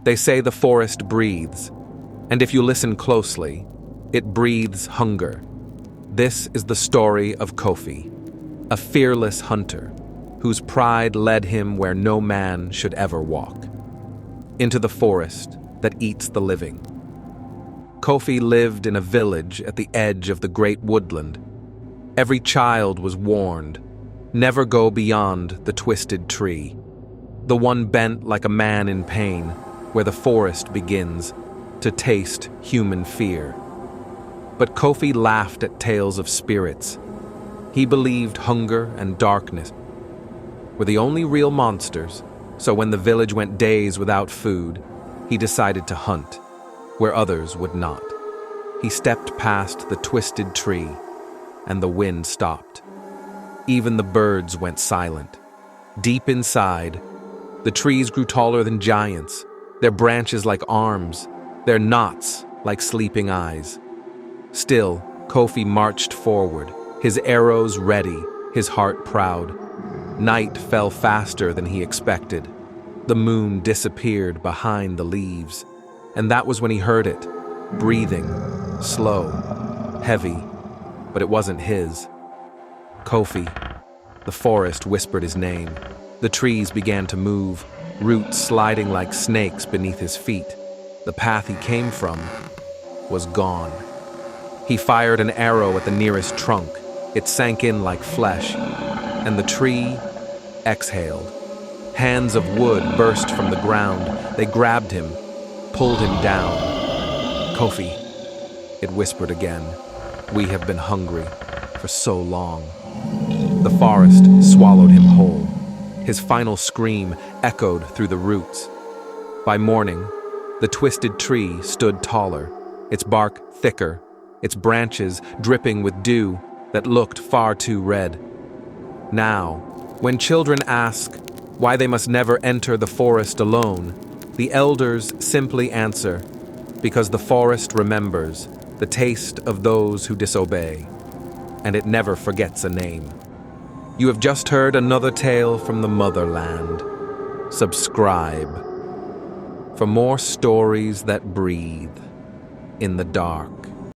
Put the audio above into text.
They say the forest breathes, and if you listen closely, it breathes hunger. This is the story of Kofi, a fearless hunter whose pride led him where no man should ever walk, into the forest that eats the living. Kofi lived in a village at the edge of the great woodland. Every child was warned, never go beyond the twisted tree, the one bent like a man in pain, where the forest begins, to taste human fear. But Kofi laughed at tales of spirits. He believed hunger and darkness were the only real monsters, so when the village went days without food, he decided to hunt, where others would not. He stepped past the twisted tree, and the wind stopped. Even the birds went silent. Deep inside, the trees grew taller than giants, their branches like arms, their knots like sleeping eyes. Still, Kofi marched forward, his arrows ready, his heart proud. Night fell faster than he expected. The moon disappeared behind the leaves, and that was when he heard it, breathing, slow, heavy, but it wasn't his. Kofi. The forest whispered his name. The trees began to move, roots sliding like snakes beneath his feet. The path he came from was gone. He fired an arrow at the nearest trunk. It sank in like flesh, and the tree exhaled. Hands of wood burst from the ground. They grabbed him, pulled him down. Kofi, it whispered again. We have been hungry for so long. The forest swallowed him whole. His final scream echoed through the roots. By morning, the twisted tree stood taller, its bark thicker, its branches dripping with dew that looked far too red. Now, when children ask why they must never enter the forest alone, the elders simply answer, because the forest remembers the taste of those who disobey, and it never forgets a name. You have just heard another tale from the Motherland. Subscribe for more stories that breathe in the dark.